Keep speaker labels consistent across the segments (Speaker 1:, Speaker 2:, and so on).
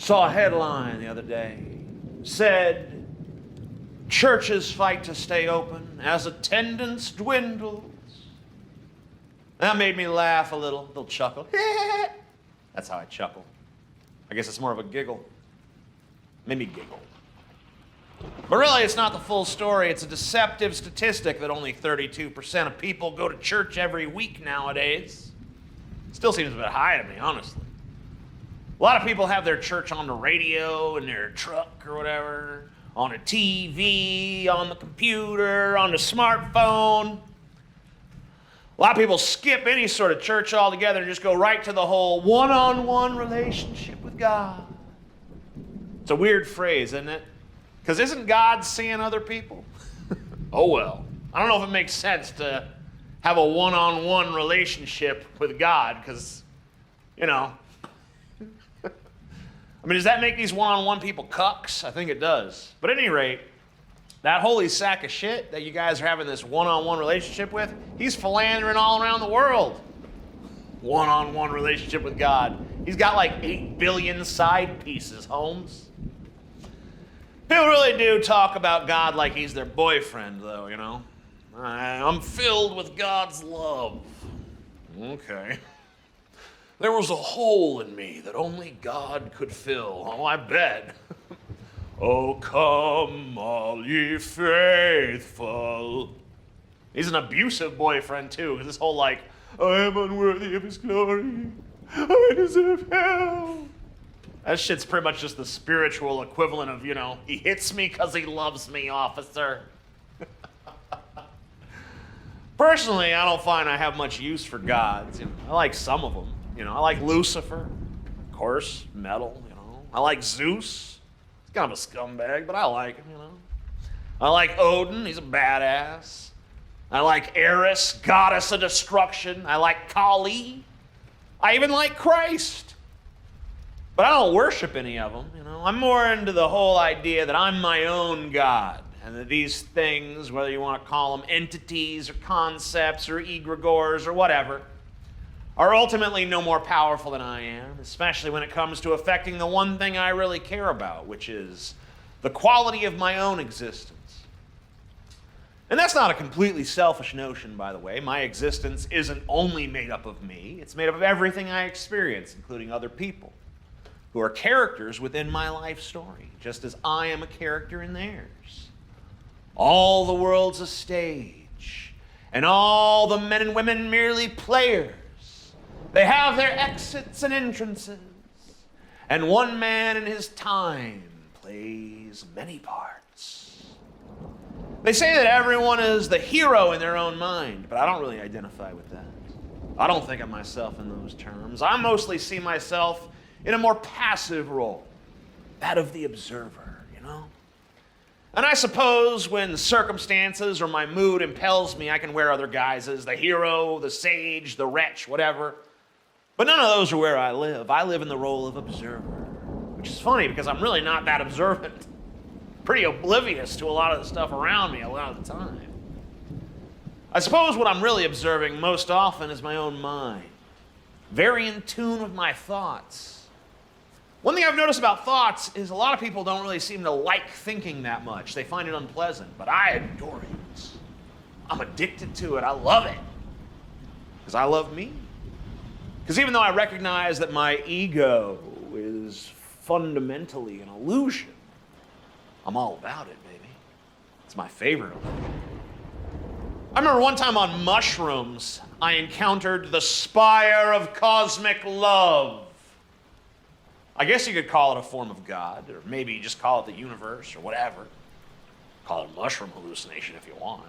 Speaker 1: Saw a headline the other day. Said, churches fight to stay open as attendance dwindles. That made me laugh a little chuckle. That's how I chuckle. I guess it's more of a giggle. Made me giggle. But really, it's not the full story. It's a deceptive statistic that only 32% of people go to church every week nowadays. Still seems a bit high to me, honestly. A lot of people have their church on the radio, in their truck or whatever, on a TV, on the computer, on the smartphone. A lot of people skip any sort of church altogether and just go right to the whole one-on-one relationship with God. It's a weird phrase, isn't it? Because isn't God seeing other people? Oh well. I don't know if it makes sense to have a one-on-one relationship with God, because, you know. I mean, does that make these one-on-one people cucks? I think it does. But at any rate, that holy sack of shit that you guys are having this one-on-one relationship with, he's philandering all around the world. One-on-one relationship with God. He's got like 8 billion side pieces, Holmes. People really do talk about God like he's their boyfriend, though, you know. I'm filled with God's love. Okay. There was a hole in me that only God could fill. Oh, I bet. Oh, come, all ye faithful. He's an abusive boyfriend, too, because this whole, like, I am unworthy of his glory. I deserve hell. That shit's pretty much just the spiritual equivalent of, you know, he hits me because he loves me, officer. Personally, I don't find I have much use for gods. You know, I like some of them. You know, I like Lucifer, of course, metal, you know. I like Zeus. He's kind of a scumbag, but I like him, you know. I like Odin. He's a badass. I like Eris, goddess of destruction. I like Kali. I even like Christ. But I don't worship any of them, you know. I'm more into the whole idea that I'm my own God, and that these things, whether you want to call them entities or concepts or egregores or whatever, are ultimately no more powerful than I am, especially when it comes to affecting the one thing I really care about, which is the quality of my own existence. And that's not a completely selfish notion, by the way. My existence isn't only made up of me. It's made up of everything I experience, including other people, who are characters within my life story, just as I am a character in theirs. All the world's a stage, and all the men and women merely players. They have their exits and entrances, and one man in his time plays many parts. They say that everyone is the hero in their own mind, but I don't really identify with that. I don't think of myself in those terms. I mostly see myself in a more passive role, that of the observer, you know? And I suppose when circumstances or my mood impels me, I can wear other guises, the hero, the sage, the wretch, whatever. But none of those are where I live. I live in the role of observer, which is funny because I'm really not that observant. Pretty oblivious to a lot of the stuff around me a lot of the time. I suppose what I'm really observing most often is my own mind, very in tune with my thoughts. One thing I've noticed about thoughts is a lot of people don't really seem to like thinking that much. They find it unpleasant, but I adore it. I'm addicted to it. I love it. Because I love me. Because even though I recognize that my ego is fundamentally an illusion, I'm all about it, baby. It's my favorite illusion. I remember one time on mushrooms, I encountered the spire of cosmic love. I guess you could call it a form of God, or maybe just call it the universe, or whatever. Call it a mushroom hallucination if you want.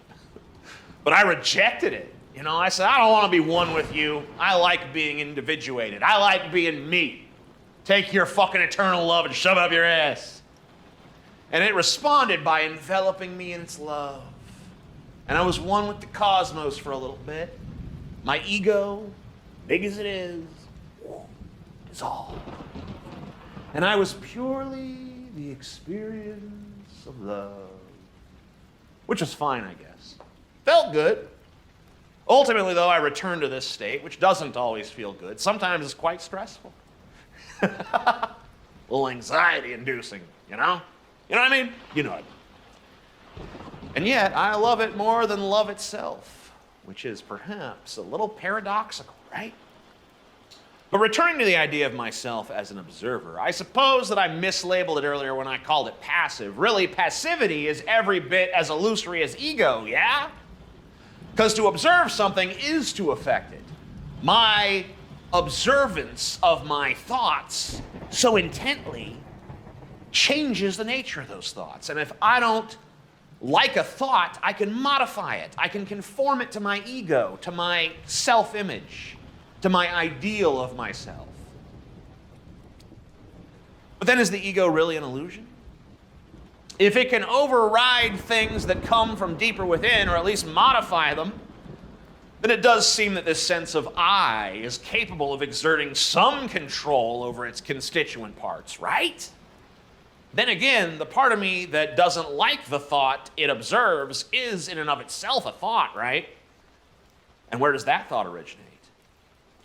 Speaker 1: But I rejected it. You know, I said, I don't want to be one with you. I like being individuated. I like being me. Take your fucking eternal love and shove it up your ass. And it responded by enveloping me in its love. And I was one with the cosmos for a little bit. My ego, big as it is all. And I was purely the experience of love. Which was fine, I guess. Felt good. Ultimately, though, I returned to this state, which doesn't always feel good. Sometimes it's quite stressful. A little anxiety-inducing, you know? You know what I mean? You know what I mean. And yet, I love it more than love itself, which is perhaps a little paradoxical, right? But returning to the idea of myself as an observer, I suppose that I mislabeled it earlier when I called it passive. Really, passivity is every bit as illusory as ego, yeah? Because to observe something is to affect it. My observance of my thoughts so intently changes the nature of those thoughts. And if I don't like a thought, I can modify it. I can conform it to my ego, to my self-image, to my ideal of myself. But then is the ego really an illusion? If it can override things that come from deeper within, or at least modify them, then it does seem that this sense of I is capable of exerting some control over its constituent parts, right? Then again, the part of me that doesn't like the thought it observes is in and of itself a thought, right? And where does that thought originate?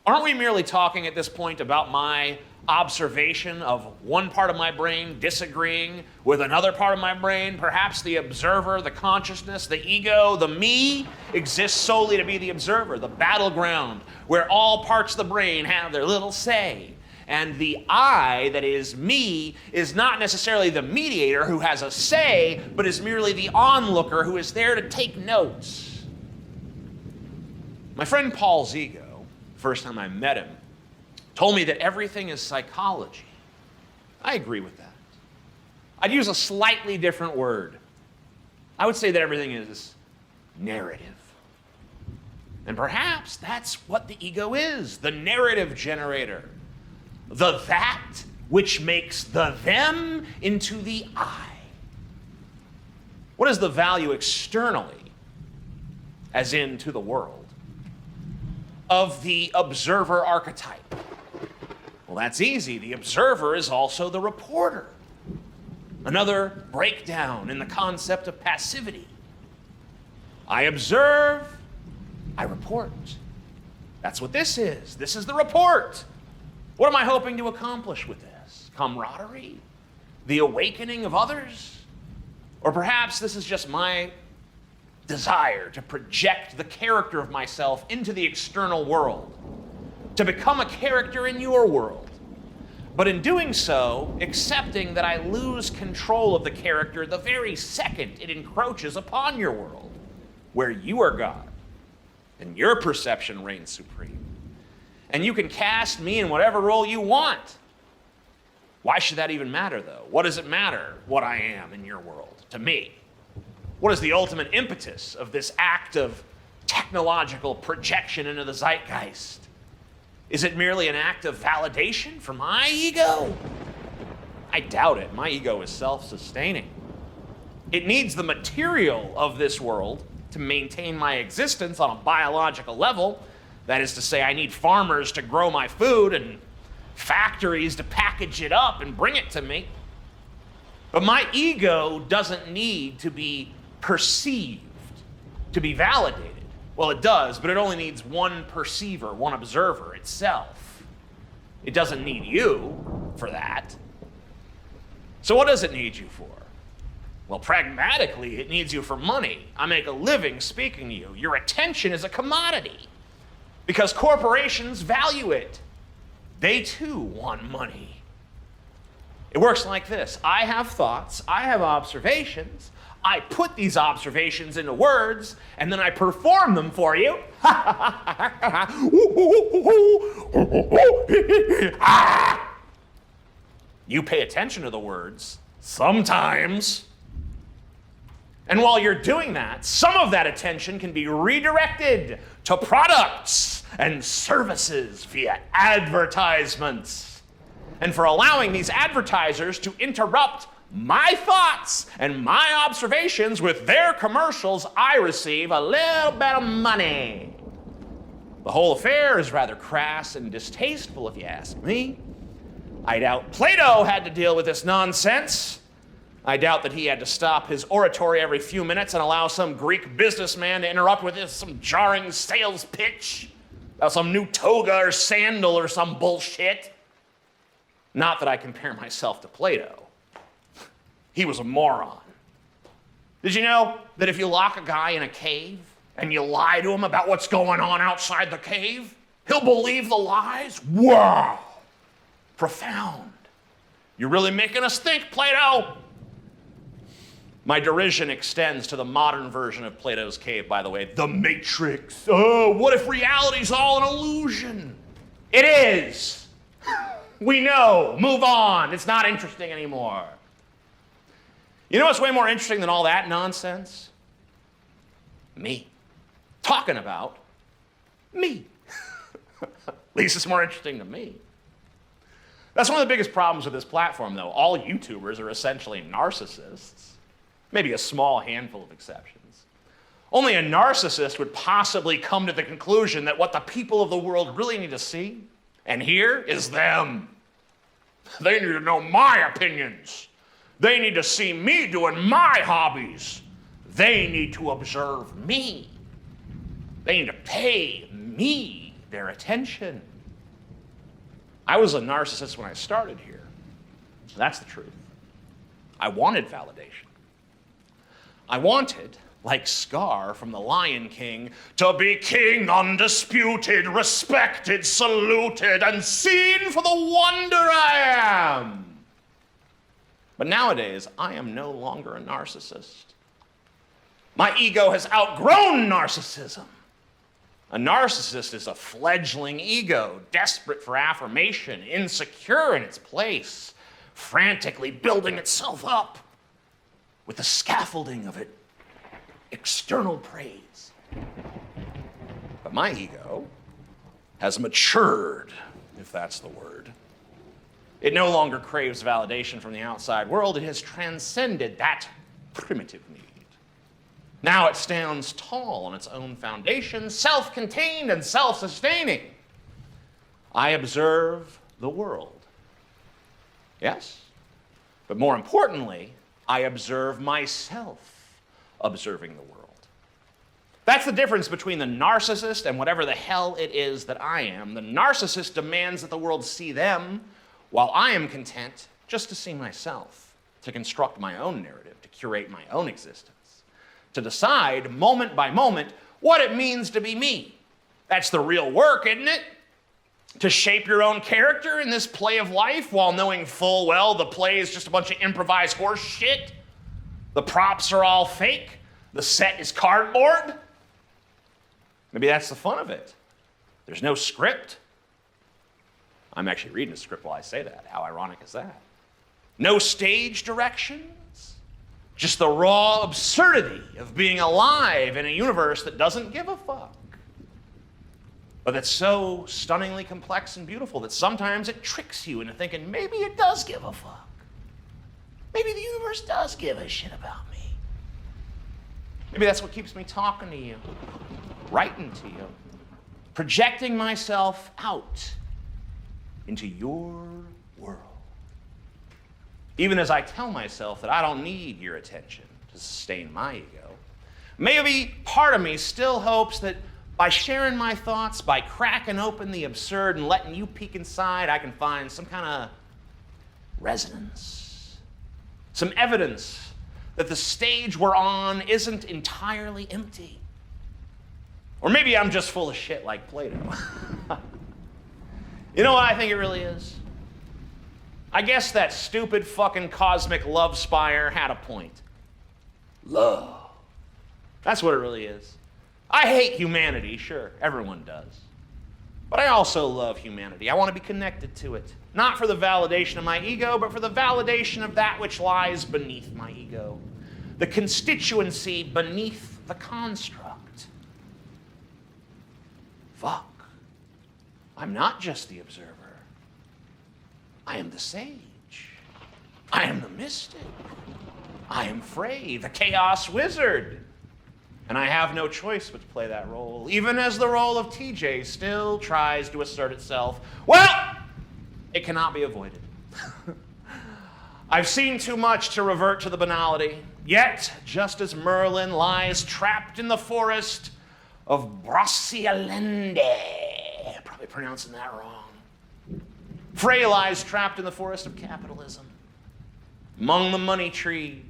Speaker 1: Aren't we merely talking at this point about my observation of one part of my brain disagreeing with another part of my brain? Perhaps the observer, the consciousness, the ego, the me exists solely to be the observer, the battleground where all parts of the brain have their little say. And the I, that is me, is not necessarily the mediator who has a say, but is merely the onlooker who is there to take notes. My friend Paul's ego, first time I met him, told me that everything is psychology. I agree with that. I'd use a slightly different word. I would say that everything is narrative. And perhaps that's what the ego is, the narrative generator. The that which makes the them into the I. What is the value externally, as in to the world, of the observer archetype? Well, that's easy. The observer is also the reporter. Another breakdown in the concept of passivity. I observe, I report. That's what this is. This is the report. What am I hoping to accomplish with this? Camaraderie? The awakening of others? Or perhaps this is just my desire to project the character of myself into the external world, to become a character in your world. But in doing so, accepting that I lose control of the character the very second it encroaches upon your world, where you are God, and your perception reigns supreme. And you can cast me in whatever role you want. Why should that even matter, though? What does it matter what I am in your world to me? What is the ultimate impetus of this act of technological projection into the zeitgeist? Is it merely an act of validation for my ego? I doubt it. My ego is self-sustaining. It needs the material of this world to maintain my existence on a biological level. That is to say, I need farmers to grow my food and factories to package it up and bring it to me. But my ego doesn't need to be perceived, to be validated. Well, it does, but it only needs one perceiver, one observer itself. It doesn't need you for that. So what does it need you for? Well, pragmatically, it needs you for money. I make a living speaking to you. Your attention is a commodity because corporations value it. They too want money. It works like this. I have thoughts, I have observations, I put these observations into words, and then I perform them for you. You pay attention to the words, sometimes. And while you're doing that, some of that attention can be redirected to products and services via advertisements. And for allowing these advertisers to interrupt my thoughts and my observations with their commercials, I receive a little bit of money. The whole affair is rather crass and distasteful, if you ask me. I doubt Plato had to deal with this nonsense. I doubt that he had to stop his oratory every few minutes and allow some Greek businessman to interrupt with some jarring sales pitch about some new toga or sandal or some bullshit. Not that I compare myself to Plato. He was a moron. Did you know that if you lock a guy in a cave and you lie to him about what's going on outside the cave, he'll believe the lies? Wow! Profound. You're really making us think, Plato. My derision extends to the modern version of Plato's cave, by the way, the Matrix. Oh, what if reality's all an illusion? It is. We know. Move on. It's not interesting anymore. You know what's way more interesting than all that nonsense? Me. Talking about me. At least it's more interesting to me. That's one of the biggest problems with this platform, though. All YouTubers are essentially narcissists. Maybe a small handful of exceptions. Only a narcissist would possibly come to the conclusion that what the people of the world really need to see and hear is them. They need to know my opinions. They need to see me doing my hobbies. They need to observe me. They need to pay me their attention. I was a narcissist when I started here. That's the truth. I wanted validation. I wanted, like Scar from The Lion King, to be king undisputed, respected, saluted, and seen for the wonder I am. But nowadays, I am no longer a narcissist. My ego has outgrown narcissism. A narcissist is a fledgling ego, desperate for affirmation, insecure in its place, frantically building itself up with the scaffolding of external praise. But my ego has matured, if that's the word. It no longer craves validation from the outside world. It has transcended that primitive need. Now it stands tall on its own foundation, self-contained and self-sustaining. I observe the world. Yes, but more importantly, I observe myself observing the world. That's the difference between the narcissist and whatever the hell it is that I am. The narcissist demands that the world see them, while I am content just to see myself, to construct my own narrative, to curate my own existence, to decide moment by moment what it means to be me. That's the real work, isn't it? To shape your own character in this play of life while knowing full well the play is just a bunch of improvised horse shit. The props are all fake. The set is cardboard. Maybe that's the fun of it. There's no script. I'm actually reading a script while I say that. How ironic is that? No stage directions. Just the raw absurdity of being alive in a universe that doesn't give a fuck. But that's so stunningly complex and beautiful that sometimes it tricks you into thinking maybe it does give a fuck. Maybe the universe does give a shit about me. Maybe that's what keeps me talking to you, writing to you, projecting myself out into your world. Even as I tell myself that I don't need your attention to sustain my ego, maybe part of me still hopes that by sharing my thoughts, by cracking open the absurd and letting you peek inside, I can find some kind of resonance, some evidence that the stage we're on isn't entirely empty. Or maybe I'm just full of shit like Plato. You know what I think it really is? I guess that stupid fucking cosmic love spire had a point. Love. That's what it really is. I hate humanity, sure, everyone does. But I also love humanity. I want to be connected to it. Not for the validation of my ego, but for the validation of that which lies beneath my ego. The constituency beneath the construct. Fuck. I'm not just the observer. I am the sage. I am the mystic. I am Fray, the chaos wizard. And I have no choice but to play that role, even as the role of TJ still tries to assert itself. Well, it cannot be avoided. I've seen too much to revert to the banality. Yet, just as Merlin lies trapped in the forest of Brasialende, probably pronouncing that wrong, Fray lies trapped in the forest of capitalism, among the money trees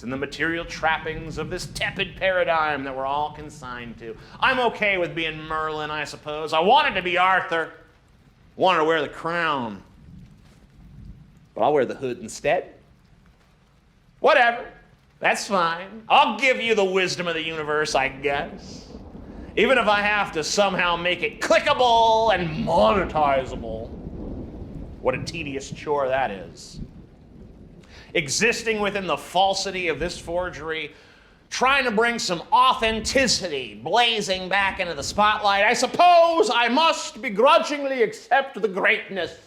Speaker 1: and the material trappings of this tepid paradigm that we're all consigned to. I'm okay with being Merlin, I suppose. I wanted to be Arthur. Wanted to wear the crown. But I'll wear the hood instead. Whatever. That's fine. I'll give you the wisdom of the universe, I guess. Even if I have to somehow make it clickable and monetizable. What a tedious chore that is. Existing within the falsity of this forgery, trying to bring some authenticity blazing back into the spotlight, I suppose I must begrudgingly accept the greatness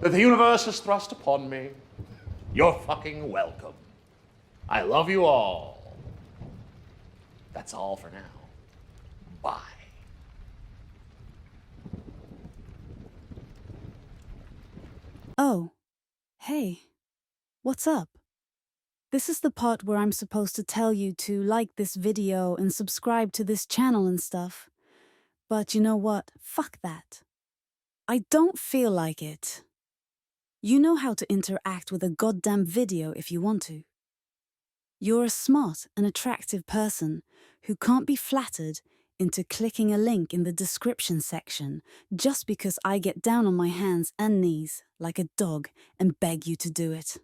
Speaker 1: that the universe has thrust upon me. You're fucking welcome. I love you all. That's all for now. Bye.
Speaker 2: Oh, hey, what's up? This is the part where I'm supposed to tell you to like this video and subscribe to this channel and stuff. But you know what? Fuck that. I don't feel like it. You know how to interact with a goddamn video if you want to. You're a smart and attractive person who can't be flattered into clicking a link in the description section just because I get down on my hands and knees like a dog and beg you to do it.